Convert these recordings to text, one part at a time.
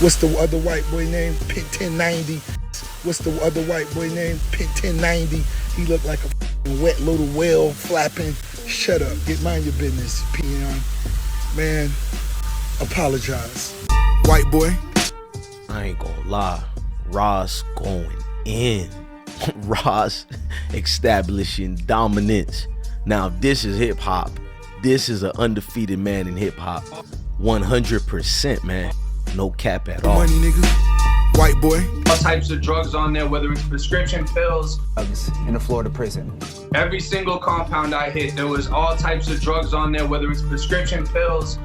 What's the other white boy name? Pin 1090. What's the other white boy name? Pin 1090. He looked like a wet little whale flapping. Shut up. Get mind your business, peon. Man, apologize. White boy. I ain't gonna lie. Ross going in. Ross establishing dominance. Now, this is hip hop. This is an undefeated man in hip hop. 100%, man. No cap at all. Money, nigga. White boy. All types of drugs on there, whether it's prescription pills. Drugs in a Florida prison. Every single compound I hit, there was all types of drugs on there, whether it's prescription pills.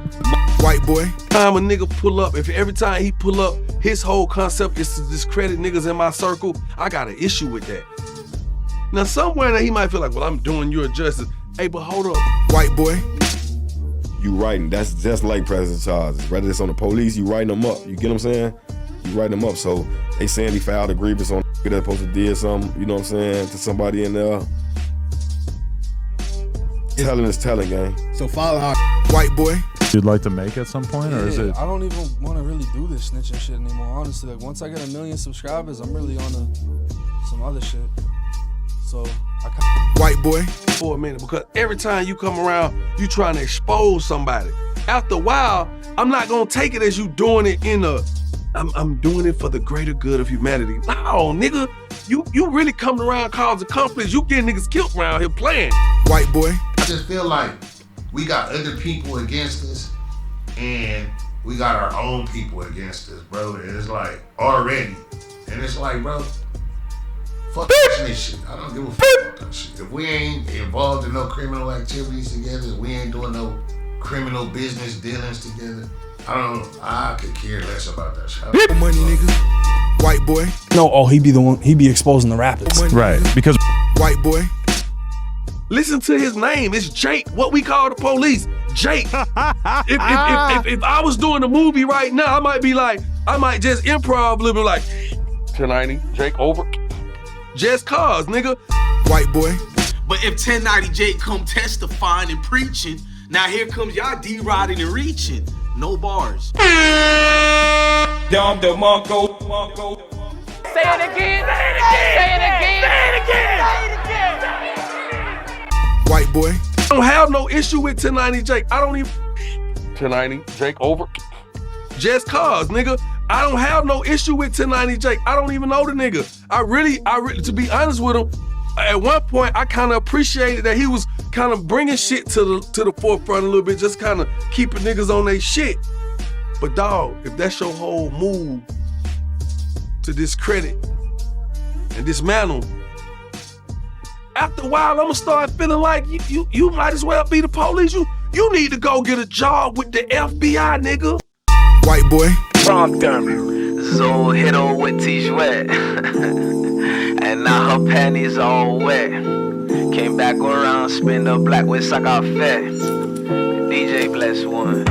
White boy. Time a nigga pull up, if every time he pull up, his whole concept is to discredit niggas in my circle, I got an issue with that. Now somewhere that he might feel like, well, I'm doing you a justice. Hey, but hold up. White boy. You writing, that's just like President Charles. Whether it's on the police, you writing them up. You get what I'm saying? You writing them up. So they saying he filed a grievance on that's supposed to did something, you know what I'm saying, to somebody in there. Telling is telling, gang. So follow our white boy. You'd like to make at some point, or is it? I don't even want to really do this snitching shit anymore, honestly. Like, once I get 1 million subscribers, I'm really on to some other shit. So white boy. For a minute, because every time you come around, you trying to expose somebody. After a while, I'm not gonna take it as you doing it in a, I'm doing it for the greater good of humanity. No, nigga, you really coming around causing conflicts. You getting niggas killed around here playing. White boy. I just feel like we got other people against us, and we got our own people against us, bro. And it's like, already. And it's like, bro, fuck that shit. I don't give a fuck about that shit. If we ain't involved in no criminal activities together, we ain't doing no criminal business dealings together, I could care less about that shit. Money, nigga. White boy. No, oh, he be exposing the rappers. Money, Right, nigga. because white boy. Listen to his name. It's Jake. What we call the police. Jake. if I was doing a movie right now, I might be like, I might just improv a little bit like, 1090, Jake over. Just cause, nigga. White boy. But if 1090 Jake come testifying and preaching, now here comes y'all D-riding and reaching. No bars. Dom DeMarco. Say it again. Say it again. Say it again. Say it again. White boy. I don't have no issue with 1090 Jake. I don't even 1090 Jake over. Just cause, nigga. I don't have no issue with 1090 Jake. I don't even know the nigga. I really, to be honest with him, at one point I kind of appreciated that he was kind of bringing shit to the forefront a little bit, just kind of keeping niggas on their shit. But dog, if that's your whole move to discredit and dismantle, after a while, I'm gonna start feeling like you might as well be the police. You need to go get a job with the FBI, nigga. White boy. So hit her with T-Sweat. And now her panties all wet. Came back around, spin the black with sock out fat. DJ Blessone.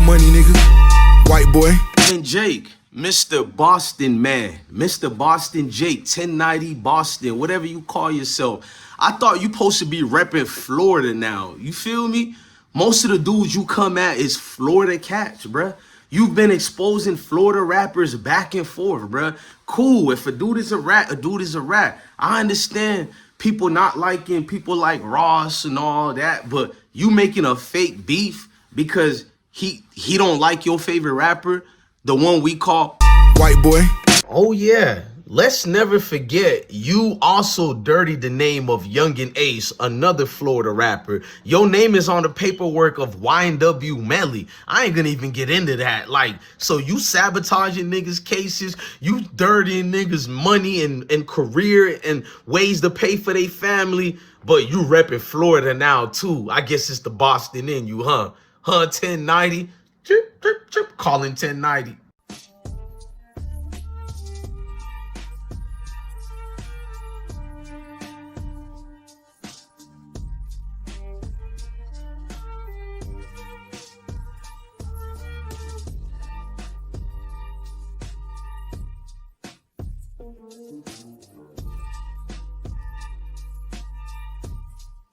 Money, nigga. White boy. And Jake, Mr. Boston man, Mr. Boston Jake, 1090 Boston, whatever you call yourself. I thought you supposed to be repping Florida now. You feel me? Most of the dudes you come at is Florida cats, bruh. You've been exposing Florida rappers back and forth, bruh. Cool, if a dude is a rat, a dude is a rat. I understand people not liking people like Ross and all that, but you making a fake beef because he don't like your favorite rapper, the one we call white boy. Oh yeah, let's never forget you also dirtied the name of Youngin Ace, another Florida rapper. Your name is on the paperwork of YNW Melly. I ain't gonna even get into that. Like, so you sabotaging niggas' cases, you dirtying niggas' money and career and ways to pay for their family, but you repping Florida now too. I guess it's the Boston in you, huh? 1090, chip, chip, chip, calling 1090.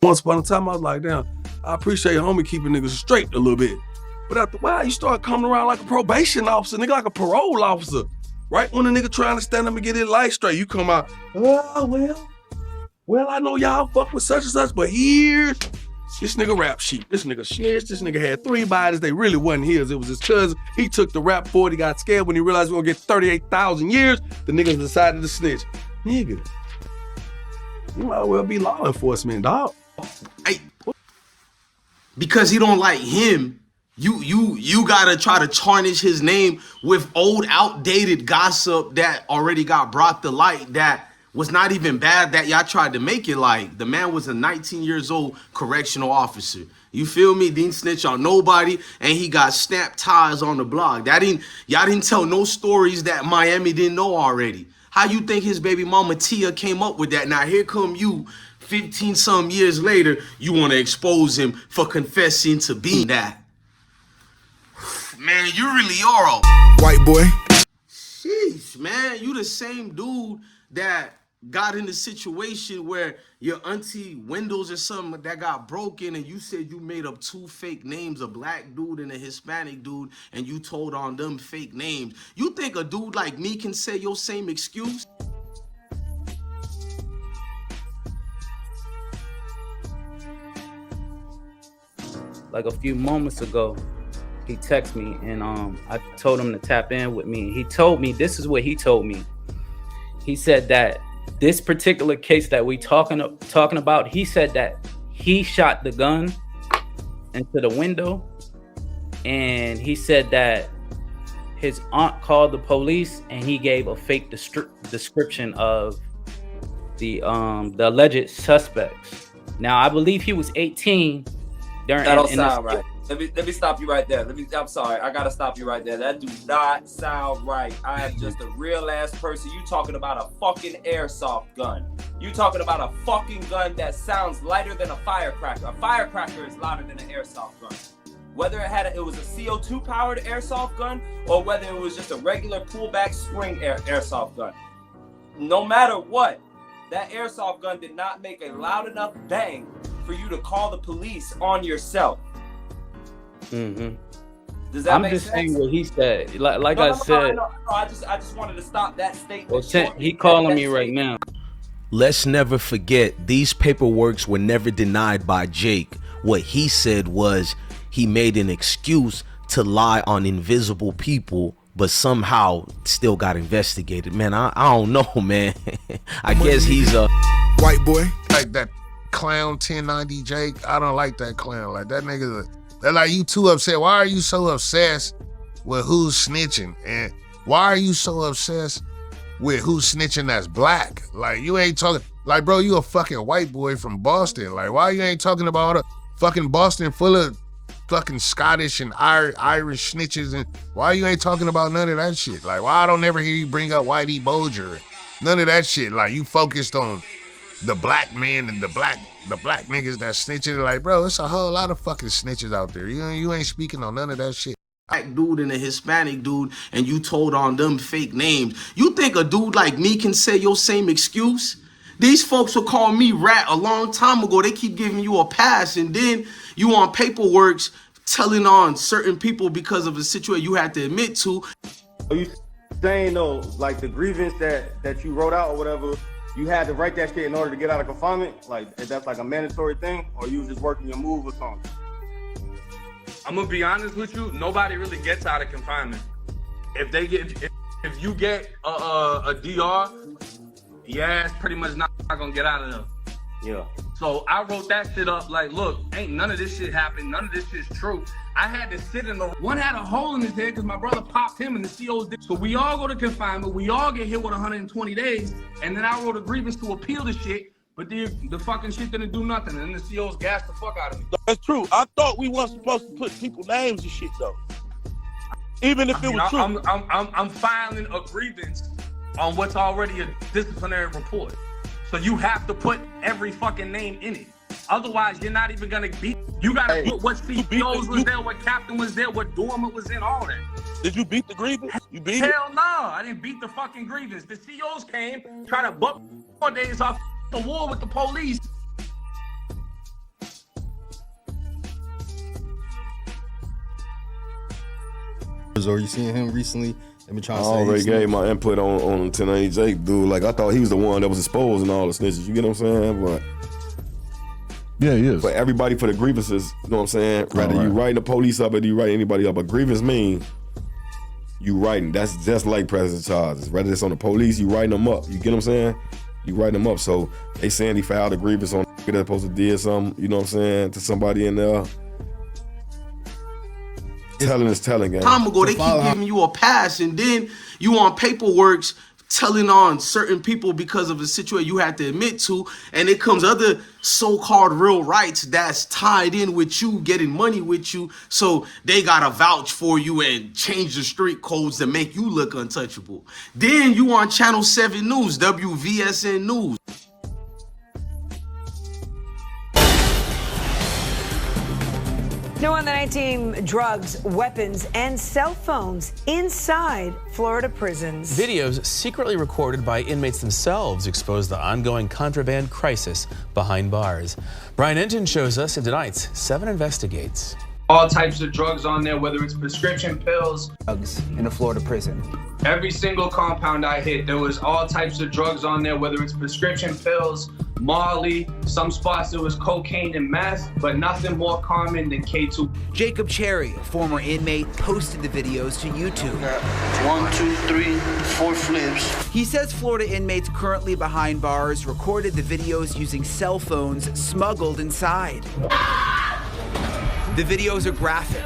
Once upon a time, I was like, damn, I appreciate homie keeping niggas straight a little bit. But after a while, you start coming around like a probation officer, nigga, like a parole officer. Right when a nigga trying to stand up and get his life straight, you come out, oh, well, I know y'all fuck with such and such, but here's this nigga rap sheet. This nigga snitched. This nigga had 3 bodies. They really wasn't his. It was his cousin. He took the rap for it. He got scared when he realized we were gonna get 38,000 years. The niggas decided to snitch. Nigga, you might well be law enforcement, dog. Hey, because he don't like him, you gotta try to tarnish his name with old, outdated gossip that already got brought to light that was not even bad that y'all tried to make it like. The man was a 19 years old correctional officer. You feel me? Didn't snitch on nobody, and he got snap ties on the blog. Y'all didn't tell no stories that Miami didn't know already. How you think his baby mama Tia came up with that? Now here come you, 15 some years later, you want to expose him for confessing to being that. Man, you really are a White boy. sheesh, man. You the same dude that got in the situation where your auntie windows or something that got broken and you said you made up 2 fake names, a black dude and a Hispanic dude, and you told on them fake names. You think a dude like me can say your same excuse? Like a few moments ago, he texted me and I told him to tap in with me. He told me, this is what he told me. He said that this particular case that we talking about, he said that he shot the gun into the window, and he said that his aunt called the police and he gave a fake description of the alleged suspects. Now I believe he was 18 during. That don't sound right. Let me stop you right there. I'm sorry. I gotta stop you right there. That do not sound right. I am just a real ass person. You talking about a fucking airsoft gun. You talking about a fucking gun that sounds lighter than a firecracker. A firecracker is louder than an airsoft gun. Whether it was a CO2 powered airsoft gun or whether it was just a regular pullback spring airsoft gun. No matter what, that airsoft gun did not make a loud enough bang for you to call the police on yourself. Mm-hmm. Does that make sense? I'm just saying what he said. Like I said. No, I just wanted to stop that statement. Well, he calling me right now. Let's never forget, these paperworks were never denied by Jake. What he said was he made an excuse to lie on invisible people, but somehow still got investigated. Man, I don't know, man. I guess he's a white boy. Like that clown 1090 Jake. I don't like that clown. Like that nigga. They're like, you too upset. Why are you so obsessed with who's snitching? And why are you so obsessed with who's snitching that's black? Like, you ain't talking, like, bro, you a fucking white boy from Boston. Like, why you ain't talking about a fucking Boston full of fucking Scottish and Irish snitches? And why you ain't talking about none of that shit? Like, why I don't ever hear you bring up Whitey Bulger? None of that shit. Like, you focused on the black men and the black niggas that snitching. Like, bro, it's a whole lot of fucking snitches out there. You ain't speaking on none of that shit. Black dude and a Hispanic dude, and you told on them fake names. You think a dude like me can say your same excuse? These folks will call me rat a long time ago. They keep giving you a pass, and then you on paperworks telling on certain people because of a situation you had to admit to. Are you saying though, like the grievance that you wrote out or whatever, you had to write that shit in order to get out of confinement? Like, that's like a mandatory thing, or you was just working your move or something? I'm gonna be honest with you, nobody really gets out of confinement. If you get a DR, your ass pretty much not gonna get out of there. Yeah. So I wrote that shit up like, look, ain't none of this shit happened. None of this shit's true. I had to sit in the, one had a hole in his head because my brother popped him and the COs did. So we all go to confinement. We all get hit with 120 days. And then I wrote a grievance to appeal the shit. But the fucking shit didn't do nothing. And then the COs gassed the fuck out of me. That's true. I thought we weren't supposed to put people's names and shit though. Even if it was true. I'm filing a grievance on what's already a disciplinary report. So you have to put every fucking name in it. Otherwise, you're not even gonna beat. You gotta put what CEOs was there, what captain was there, what dormant was in, all that. Did you beat the grievance? You beat it? Hell no, I didn't beat the fucking grievance. The CEOs came, trying to buck 4 days off the war with the police. rappers, or you seen him recently? They've been trying I to say already he's gave my input on 1090 Jake, dude. Like, I thought he was the one that was exposing all the snitches. You get what I'm saying? But yeah, he is. For everybody, for the grievances, you know what I'm saying? Rather you writing the police up or do you write anybody up. A grievance mean you writing. That's just like pressing charges. Whether it's on the police, you writing them up. You get what I'm saying? You writing them up. So they saying he filed a grievance on that's supposed to did something, you know what I'm saying, to somebody in there. Telling is telling, gang. Time ago, they keep giving you a pass, and then you on paperworks telling on certain people because of a situation you had to admit to, and it comes other so-called real rights that's tied in with you getting money with you, so they gotta vouch for you and change the street codes to make you look untouchable. Then you on Channel 7 News, WVSN News. New on the night team, drugs, weapons, and cell phones inside Florida prisons. Videos secretly recorded by inmates themselves expose the ongoing contraband crisis behind bars. Brian Enton shows us in tonight's 7 Investigates. All types of drugs on there, whether it's prescription pills. Drugs in a Florida prison. Every single compound I hit, there was all types of drugs on there, whether it's prescription pills, Molly, some spots there was cocaine and meth, but nothing more common than K2. Jacob Cherry, a former inmate, posted the videos to YouTube. 1, 2, 3, 4 flips. He says Florida inmates currently behind bars recorded the videos using cell phones smuggled inside. The videos are graphic.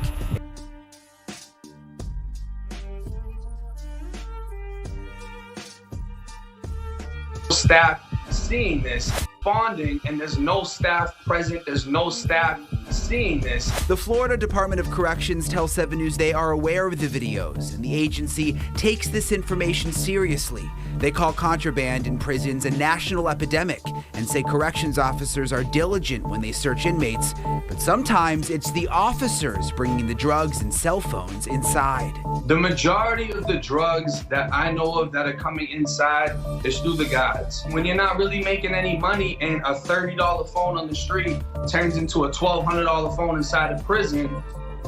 Staff seeing this, bonding, and there's no staff present, there's no staff seeing this. The Florida Department of Corrections tells 7 News they are aware of the videos, and the agency takes this information seriously. They call contraband in prisons a national epidemic and say corrections officers are diligent when they search inmates, but sometimes it's the officers bringing the drugs and cell phones inside. The majority of the drugs that I know of that are coming inside is through the guys. When you're not really making any money and a $30 phone on the street turns into a $1,200 phone inside a prison,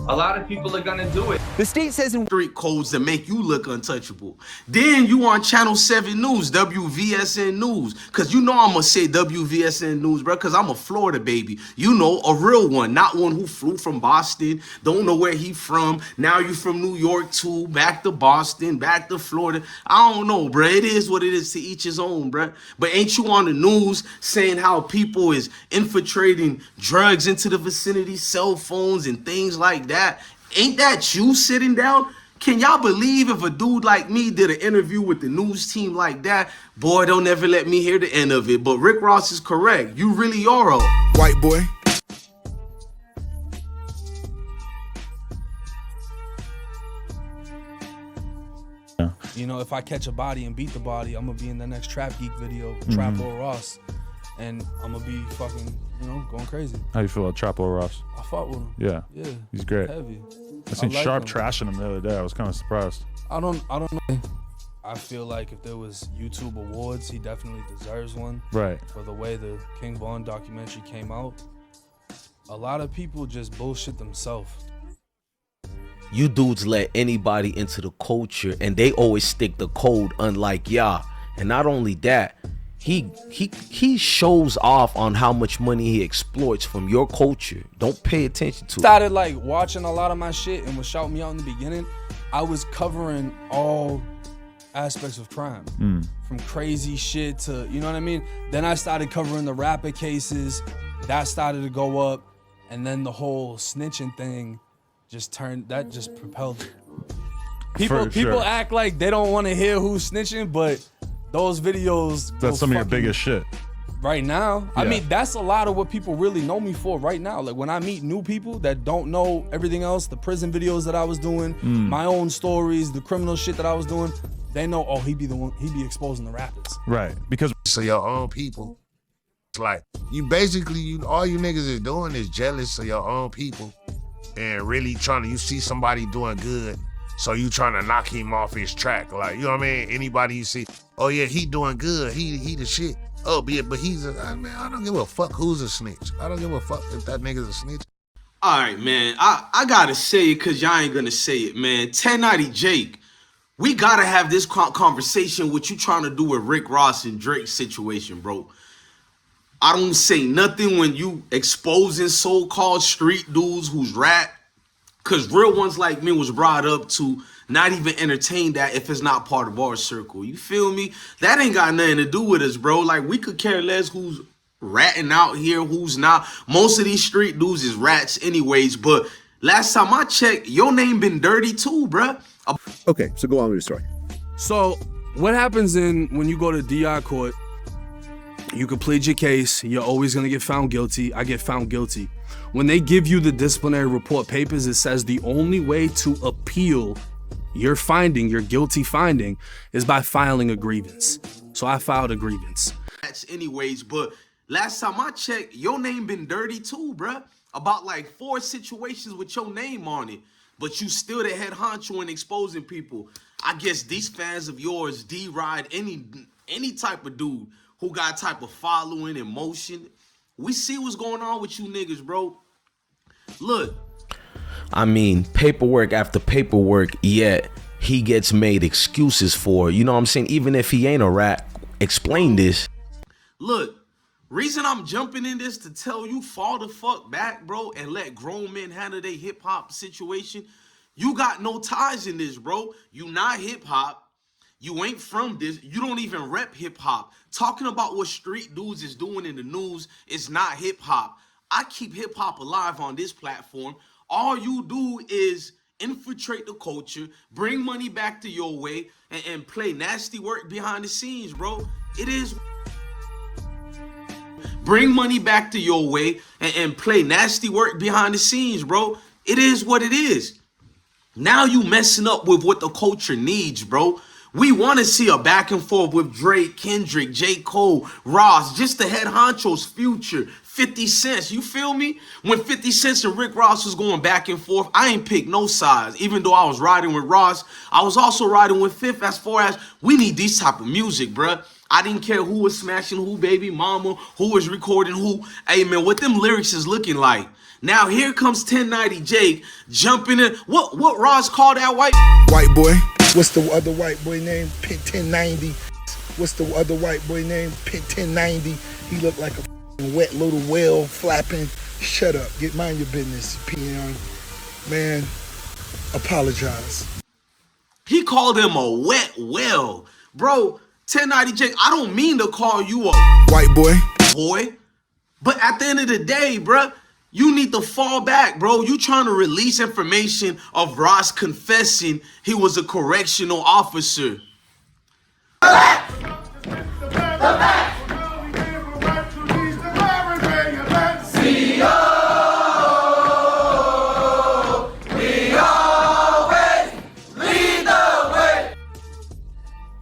a lot of people are gonna do it. The state says in street codes that make you look untouchable. Then you on Channel 7 News, WVSN News. Cause you know I'm gonna say WVSN News, bro, cause I'm a Florida baby. You know, a real one, not one who flew from Boston, don't know where he from. Now you from New York too, back to Boston, back to Florida. I don't know, bro. It is what it is, to each his own, bro. But ain't you on the news saying how people is infiltrating drugs into the vicinity, cell phones and things like that? Ain't that you sitting down? Can y'all believe if a dude like me did an interview with the news team like that? Boy, don't ever let me hear the end of it. But Rick Ross is correct. You really are a white boy. You know, if I catch a body and beat the body, I'm gonna be in the next Trap Geek video, Trapo Ross, and I'm gonna be fucking, you know, going crazy. How you feel about Trapo Ross? I fought with him. Yeah. Yeah. He's great. Heavy. I seen like Sharp him. trashing him the other day. I was kind of surprised. I don't know. I feel like if there was YouTube awards, he definitely deserves one. Right. For the way the King Von documentary came out. A lot of people just bullshit themselves. You dudes let anybody into the culture and they always stick the code, unlike y'all. And not only that, he shows off on how much money he exploits from your culture. Don't pay attention to it. Started like watching a lot of my shit and was shouting me out in the beginning. I was covering all aspects of crime, from crazy shit to, you know what I mean? Then I started covering the rapper cases. That started to go up. And then the whole snitching thing just propelled it. People act like they don't want to hear who's snitching, but those videos, That's some of your biggest shit. Right now, Yeah. I mean, that's a lot of what people really know me for right now. Like when I meet new people that don't know everything else, the prison videos that I was doing, my own stories, the criminal shit that I was doing, they know, oh, he be exposing the rappers. Right, because so your own people, it's like all you niggas is doing is jealous of your own people and really you see somebody doing good, so you trying to knock him off his track. Like, you know what I mean? Anybody you see, oh yeah, he doing good, he the shit. Oh, but he's man, I don't give a fuck who's a snitch. I don't give a fuck if that nigga's a snitch. All right, man. I gotta say it because y'all ain't gonna say it, man. 1090 Jake, we gotta have this conversation what you trying to do with Rick Ross and Drake's situation, bro. I don't say nothing when you exposing so-called street dudes who's rap, because real ones like me was brought up to not even entertain that if it's not part of our circle. You feel me? That ain't got nothing to do with us, bro. Like, we could care less who's ratting out here, who's not. Most of these street dudes is rats anyways, but last time I checked, your name been dirty too, bruh. Okay, so go on with the story. So what happens when you go to DI court, you can plead your case, you're always gonna get found guilty. I get found guilty. When they give you the disciplinary report papers, it says the only way to appeal your finding, your guilty finding, is by filing a grievance. So I filed a grievance. That's anyways, but last time I checked, your name been dirty too, bruh. About like 4 situations with your name on it, but you still the head honcho and exposing people. I guess these fans of yours deride any type of dude who got type of following and motion. We see what's going on with you niggas, bro. Look. I mean, paperwork after paperwork, yet he gets made excuses for. You know what I'm saying? Even if he ain't a rat, explain this. Look, reason I'm jumping in this to tell you fall the fuck back, bro, and let grown men handle their hip-hop situation. You got no ties in this, bro. You not hip-hop. You ain't from this. You don't even rep hip-hop. Talking about what street dudes is doing in the news is not hip-hop. I keep hip-hop alive on this platform. All you do is infiltrate the culture, bring money back to your way, and play nasty work behind the scenes, bro. It is. Bring money back to your way and play nasty work behind the scenes, bro. It is what it is. Now you messing up with what the culture needs, bro. We want to see a back and forth with Drake, Kendrick, J. Cole, Ross, just the head honchos, Future, 50 Cent. You feel me? When 50 Cent and Rick Ross was going back and forth, I ain't picked no sides. Even though I was riding with Ross, I was also riding with Fifth as far as we need these type of music, bruh. I didn't care who was smashing who, baby mama, who was recording who. Hey, man, what them lyrics is looking like. Now here comes 1090 Jake jumping in. What Ross called that white boy? What's the other white boy name? 1090. What's the other white boy name? 1090. He looked like a wet little whale flapping. Shut up. Get mind your business, peon. Man, apologize. He called him a wet whale. Bro, 1090 Jake, I don't mean to call you a white boy. But at the end of the day, bruh, you need to fall back, bro. You trying to release information of Ross confessing he was a correctional officer.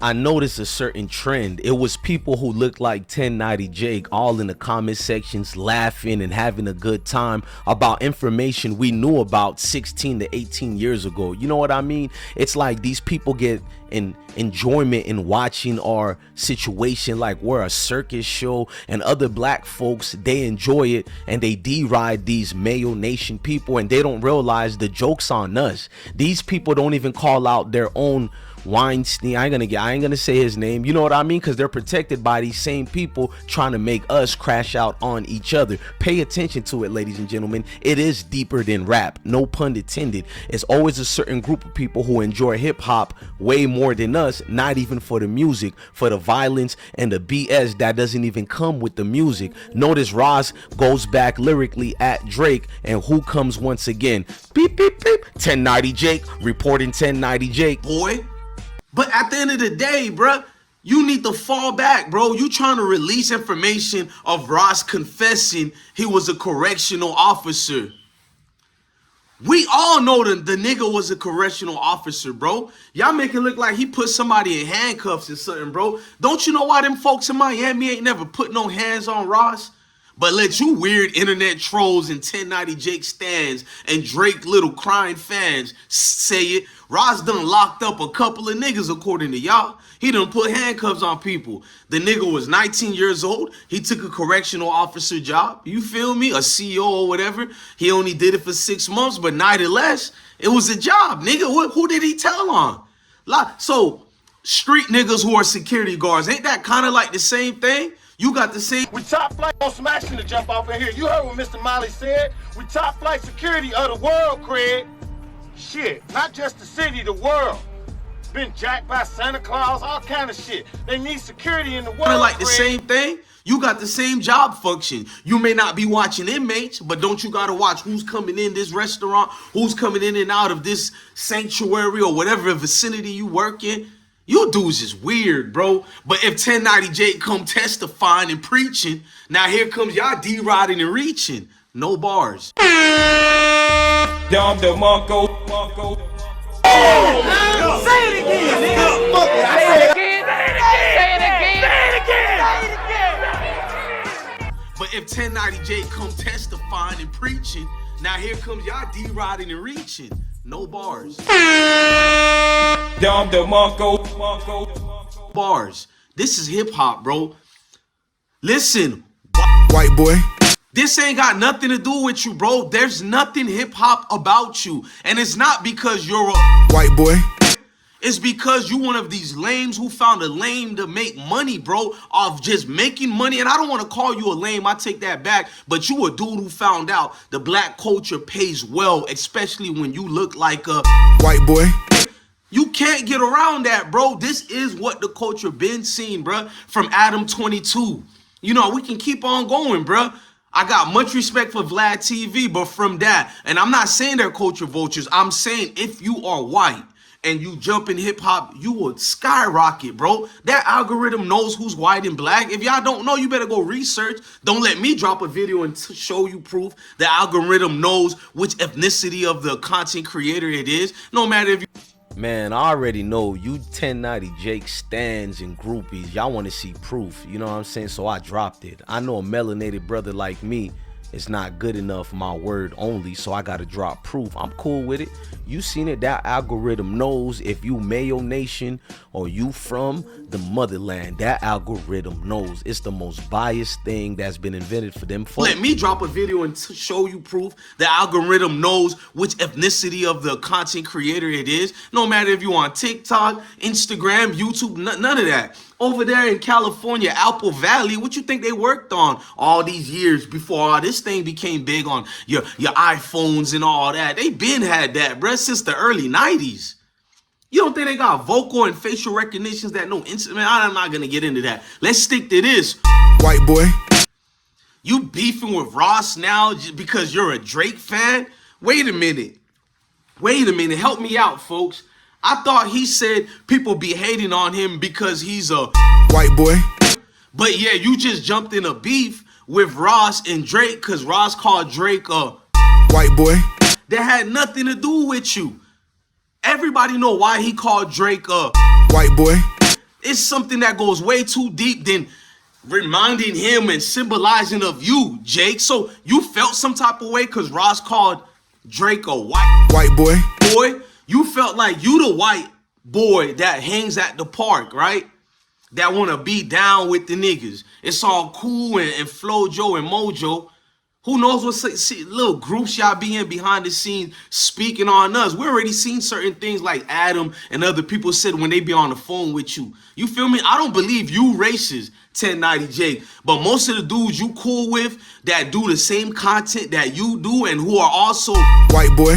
I noticed a certain trend. It was people who looked like 1090 Jake all in the comment sections laughing and having a good time about information we knew about 16 to 18 years ago. You know what I mean? It's like these people get an enjoyment in watching our situation like we're a circus show, and other black folks, they enjoy it and they deride these Mayo Nation people, and they don't realize the joke's on us. These people don't even call out their own Weinstein. I ain't gonna say his name, you know what I mean, because they're protected by these same people trying to make us crash out on each other. Pay attention to it, ladies and gentlemen. It is deeper than rap, no pun intended. It's always a certain group of people who enjoy hip-hop way more than us, not even for the music, for the violence and the BS that doesn't even come with the music. Notice Ross goes back lyrically at Drake, and who comes once again? Beep beep beep. 1090 Jake reporting 1090 Jake. Boy. But at the end of the day, bruh, you need to fall back, bro. You trying to release information of Ross confessing he was a correctional officer. We all know the nigga was a correctional officer, bro. Y'all make it look like he put somebody in handcuffs or something, bro. Don't you know why them folks in Miami ain't never put no hands on Ross? But let you weird internet trolls and 1090 Jake stands and Drake little crying fans say it. Ross done locked up a couple of niggas according to y'all. He done put handcuffs on people. The nigga was 19 years old. He took a correctional officer job. You feel me? A CEO or whatever. He only did it for 6 months, but nevertheless, it was a job. Nigga, who did he tell on? So, street niggas who are security guards, ain't that kind of like the same thing? You got the same. We top flight on smashing to jump off in here. You heard what Mr. Molly said. We top flight security of the world, Craig. Shit, not just the city, the world. Been jacked by Santa Claus, all kind of shit. They need security in the world. Kind of like the same thing. You got the same job function. You may not be watching inmates, but don't you gotta watch who's coming in this restaurant, who's coming in and out of this sanctuary or whatever vicinity you work in? You dudes is weird, bro. But if 1090 Jake come testifying and preaching, now here comes y'all D-riding and reaching. No bars. Dom DeMarco. Say it again, nigga. Fuck it. Say it again. But if 1090 Jake come testifying and preaching, now here comes y'all D-riding and reaching. No bars. Dom DeMarco. Bars. This is hip hop, bro. Listen. White boy. This ain't got nothing to do with you, bro. There's nothing hip hop about you. And it's not because you're a white boy. It's because you one of these lames who found a lane to make money, bro, off just making money. And I don't want to call you a lame, I take that back, but you a dude who found out the black culture pays well, especially when you look like a white boy. You can't get around that, bro. This is what the culture been seeing, bro, from Adam 22. You know, we can keep on going, bro. I got much respect for Vlad TV, but from that, and I'm not saying they're culture vultures, I'm saying if you are white and you jump in hip hop, you will skyrocket, bro. That algorithm knows who's white and black. If y'all don't know, you better go research. Don't let me drop a video and show you proof. The algorithm knows which ethnicity of the content creator it is. No matter if you... Man, I already know you 1090 Jake stands and groupies. Y'all want to see proof, you know what I'm saying? So I dropped it. I know a melanated brother like me, it's not good enough, my word only, so I gotta drop proof. I'm cool with it. You seen it, that algorithm knows if you Mayo Nation or you from the motherland. That algorithm knows. It's the most biased thing that's been invented for them. Let me drop a video and show you proof. The algorithm knows which ethnicity of the content creator it is. No matter if you on TikTok, Instagram, YouTube, none of that. Over there in California, Apple Valley, what you think they worked on all these years before all this thing became big on your iPhones and all that? They been had that, bruh, since the early 90s. You don't think they got vocal and facial recognitions that no instant? Man, I'm not gonna get into that. Let's stick to this. White boy. You beefing with Ross now just because you're a Drake fan? Wait a minute. Wait a minute. Help me out, folks. I thought he said people be hating on him because he's a white boy. But yeah, you just jumped in a beef with Ross and Drake because Ross called Drake a white boy. That had nothing to do with you. Everybody know why he called Drake a white boy. It's something that goes way too deep than reminding him and symbolizing of you, Jake. So you felt some type of way because Ross called Drake a white boy. You felt like you the white boy that hangs at the park, right? That want to be down with the niggas. It's all cool and Flojo and Mojo. Who knows what little groups y'all be in behind the scenes speaking on us. We already seen certain things like Adam and other people said when they be on the phone with you. You feel me? I don't believe you racist, 1090 Jake. But most of the dudes you cool with that do the same content that you do and who are also white boy.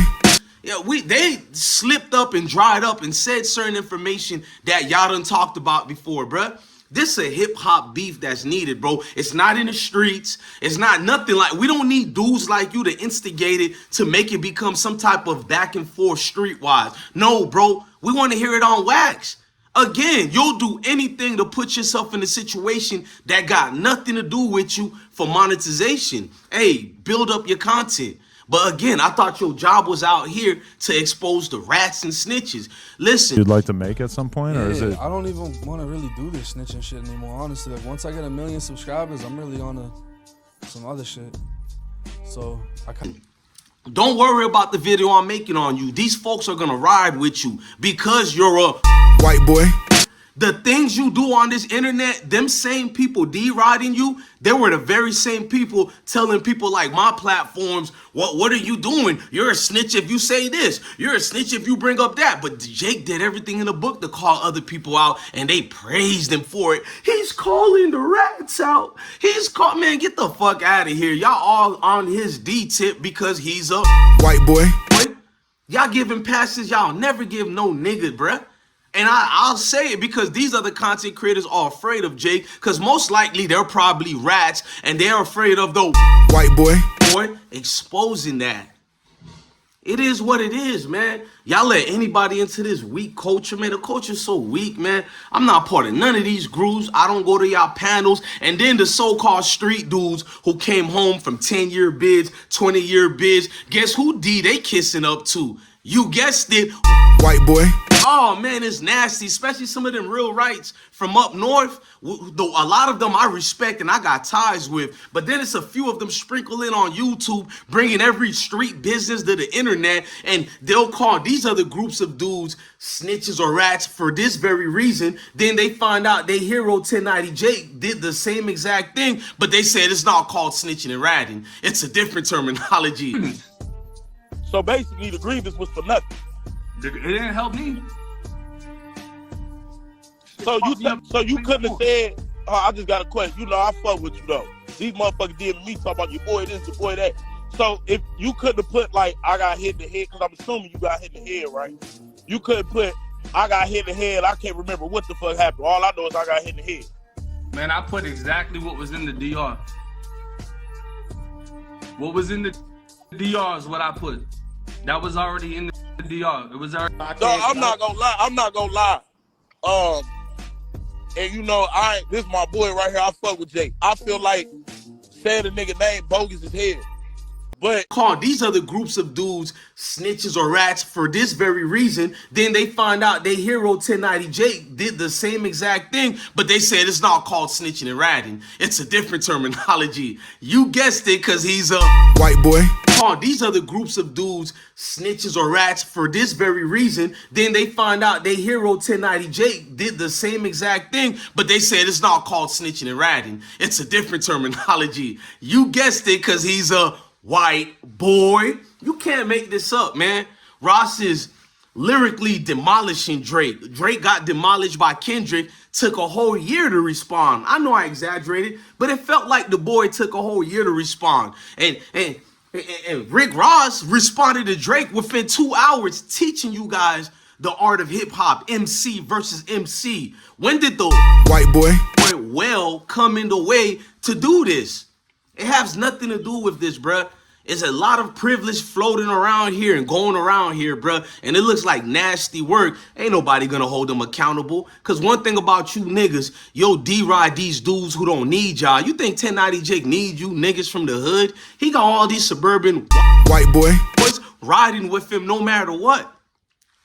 Yeah, they slipped up and dried up and said certain information that y'all done talked about before, bruh. This is a hip-hop beef that's needed, bro. It's not in the streets. It's not nothing like... We don't need dudes like you to instigate it to make it become some type of back and forth streetwise. No, bro. We want to hear it on wax. Again, you'll do anything to put yourself in a situation that got nothing to do with you for monetization. Hey, build up your content. But again, I thought your job was out here to expose the rats and snitches. Listen. You'd like to make at some point, or is it? I don't even want to really do this snitching shit anymore, honestly. Like, once I get 1 million subscribers, I'm really on a some other shit. So I kind of... Don't worry about the video I'm making on you. These folks are gonna ride with you because you're a white boy. The things you do on this internet, them same people deriding you, they were the very same people telling people like my platforms, what are you doing? You're a snitch if you say this. You're a snitch if you bring up that. But Jake did everything in the book to call other people out, and they praised him for it. He's calling the rats out. Man, get the fuck out of here. Y'all all on his D-tip because he's a white boy. Y'all give him passes y'all never give no nigga, bruh. And I'll say it because these other content creators are afraid of Jake because most likely they're probably rats and they're afraid of the white boy exposing that. It is what it is, man. Y'all let anybody into this weak culture, man. The culture's so weak, man. I'm not part of none of these groups. I don't go to y'all panels. And then the so-called street dudes who came home from 10-year bids, 20-year bids, guess who they kissing up to? You guessed it. White boy. Oh, man, it's nasty, especially some of them real rights from up north. Though a lot of them I respect and I got ties with. But then it's a few of them sprinkle in on YouTube, bringing every street business to the internet. And they'll call these other groups of dudes snitches or rats for this very reason. Then they find out they hero 1090 Jake did the same exact thing. But they said it's not called snitching and ratting. It's a different terminology. So basically the grievance was for nothing. It didn't help me. So you couldn't have said, I just got a question. You know, I fuck with you though. These motherfuckers did me talk about your boy this, your boy that. So if you couldn't have put like, I got hit in the head, because I'm assuming you got hit in the head, right? You couldn't put, I got hit in the head. I can't remember what the fuck happened. All I know is I got hit in the head. Man, I put exactly what was in the DR. What was in the DR is what I put. That was already in the DR. It was already. No, I'm not gonna lie. I'm not gonna lie. And you know, this my boy right here. I fuck with Jake. I feel like saying the nigga name bogus as hell. But call these other groups of dudes snitches or rats for this very reason. Then they find out they hero 1090 Jake did the same exact thing, but they said it's not called snitching and ratting. It's a different terminology. You guessed it, because he's a white boy. Call these other groups of dudes snitches or rats for this very reason. Then they find out they hero 1090 Jake did the same exact thing, but they said it's not called snitching and ratting. It's a different terminology. You guessed it, because he's a white boy. You can't make this up, man. Ross is lyrically demolishing Drake. Drake got demolished by Kendrick. Took a whole year to respond. I know I exaggerated, but it felt like the boy took a whole year to respond. And Rick Ross responded to Drake within 2 hours, teaching you guys the art of hip hop, MC versus MC. When did the white boy come in the way to do this? It has nothing to do with this, bruh. It's a lot of privilege floating around here and going around here, bruh. And it looks like nasty work. Ain't nobody gonna hold them accountable. Because one thing about you niggas, yo D-ride these dudes who don't need y'all. You think 1090 Jake need you niggas from the hood? He got all these suburban white boys riding with him no matter what.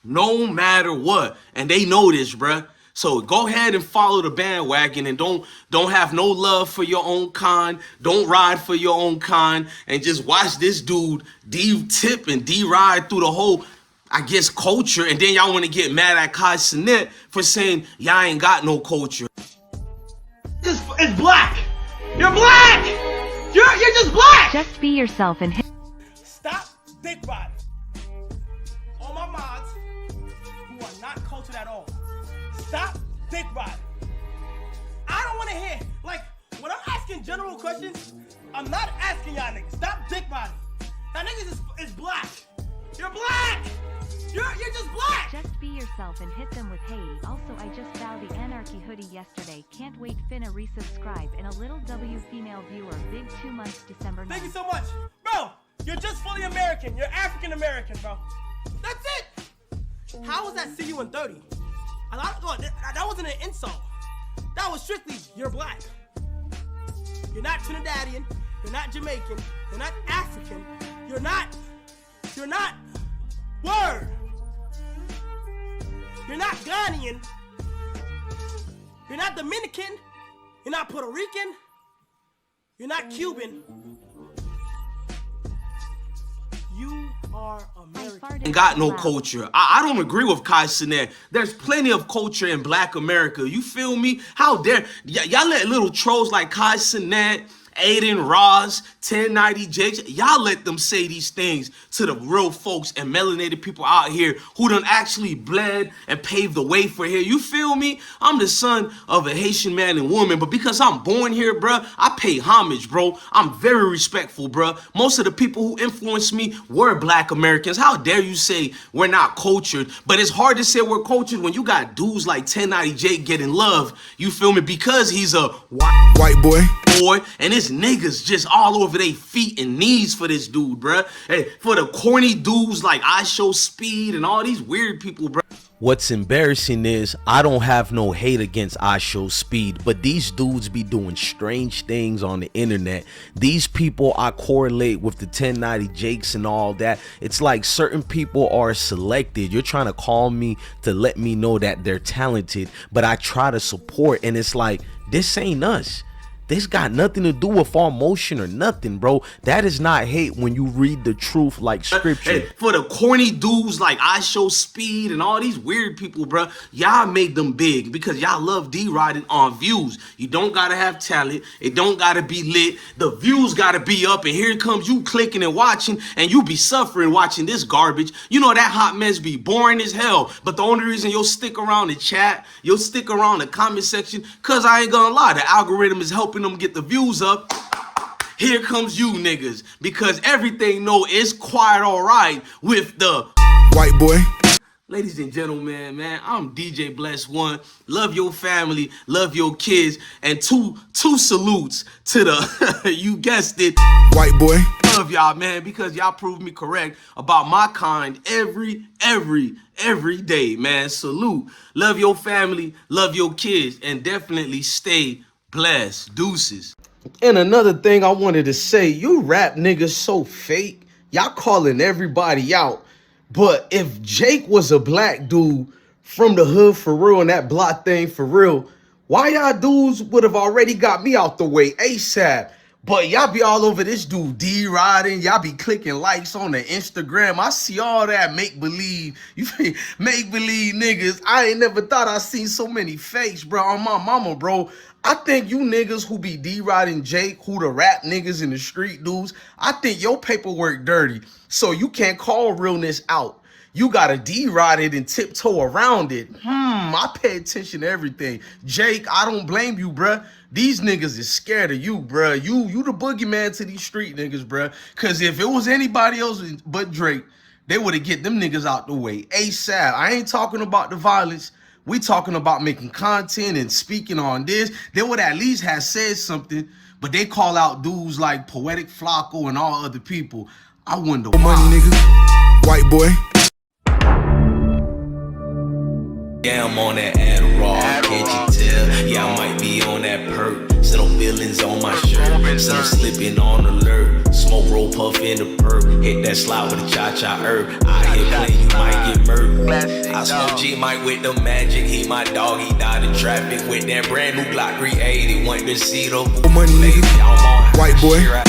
No matter what. And they know this, bruh. So go ahead and follow the bandwagon and don't have no love for your own kind. Don't ride for your own kind and just watch this dude D-tip and D-ride through the whole, I guess, culture. And then y'all want to get mad at Kai Cenat for saying y'all ain't got no culture. It's black. You're black. You're just black. Just be yourself and hit. Stop dick riding. All my mods who are not cultured at all. Stop dick riding. I don't want to hear, like, when I'm asking general questions, I'm not asking y'all niggas. Stop dick riding. Y'all niggas is black. You're black. You're just black. Just be yourself and hit them with hate. Also, I just found the Anarchy hoodie yesterday. Can't wait. Finna resubscribe. And a little W female viewer. Big 2 months December 9th. Thank you so much. Bro, you're just fully American. You're African American, bro. That's it. How was that see you in 30? That wasn't an insult. That was strictly, you're black. You're not Trinidadian. You're not Jamaican. You're not African. You're not word. You're not Ghanaian. You're not Dominican. You're not Puerto Rican. You're not Cuban. You are American. Ain't got no culture. I don't agree with Kai Cenat. There's plenty of culture in Black America. You feel me? How dare y'all let little trolls like Kai Cenat, Aiden Ross, 1090 Jakes, y'all let them say these things to the real folks and melanated people out here who done actually bled and paved the way for here. You feel me? I'm the son of a Haitian man and woman, but because I'm born here, bruh, I pay homage, bro. I'm very respectful, bruh. Most of the people who influenced me were Black Americans. How dare you say we're not cultured? But it's hard to say we're cultured when you got dudes like 1090 Jake getting love, you feel me? Because he's a white boy, and it's niggas just all over their feet and knees for this dude, bruh. Hey, for the corny dudes like I Show Speed and all these weird people, bruh. What's embarrassing is I don't have no hate against I Show Speed, but these dudes be doing strange things on the internet. These people I correlate with the 1090 Jakes and all that. It's like certain people are selected. You're trying to call me to let me know that they're talented, but I try to support, and it's like, this ain't us. This got nothing to do with our motion or nothing, bro. That is not hate when you read the truth like scripture. Hey, for the corny dudes like I Show Speed and all these weird people, bro, y'all made them big because y'all love D-riding on views. You don't gotta have talent. It don't gotta be lit. The views gotta be up, and here comes you clicking and watching, and you be suffering watching this garbage. You know that hot mess be boring as hell, but the only reason you'll stick around the chat, you'll stick around the comment section, cause I ain't gonna lie, the algorithm is helping them get the views up. Here comes you niggas, because everything know it's quite all right with the white boy. Ladies and gentlemen, man, I'm DJ Blessone. Love your family, love your kids, and two salutes to the you guessed it, white boy. Love y'all, man, because y'all proved me correct about my kind every day, man. Salute. Love your family, love your kids, and definitely stay blessed. Deuces. And another thing I wanted to say, you rap niggas so fake. Y'all calling everybody out. But if Jake was a black dude from the hood for real and that block thing for real, why y'all dudes would have already got me out the way ASAP? But y'all be all over this dude D-riding. Y'all be clicking likes on the Instagram. I see all that make-believe. You make-believe niggas. I ain't never thought I seen so many fakes, bro. On my mama, bro. I think you niggas who be D-riding Jake, who the rap niggas in the street dudes, I think your paperwork dirty. So you can't call realness out. You gotta D-ride it and tiptoe around it. I pay attention to everything. Jake, I don't blame you, bruh. These niggas is scared of you, bruh. You the boogeyman to these street niggas, bruh. Cause if it was anybody else but Drake, they would have get them niggas out the way ASAP. I ain't talking about the violence. We talking about making content and speaking on this. They would at least have said something, but they call out dudes like Poetic Flacco and all other people. I wonder why. Money, niggas. White boy. Yeah, I'm on that Adderall, can't you tell? Yeah, I might be on that perk. Send no feelings on my shirt. Send them slipping on alert. Smoke roll puff in the perk. Hit that slide with a cha-cha herb. I hit play, you might get murked. I smoke G Mike with the magic. He my dog, he died in traffic with that brand new Glock 380. Want to see the money, nigga. White boy.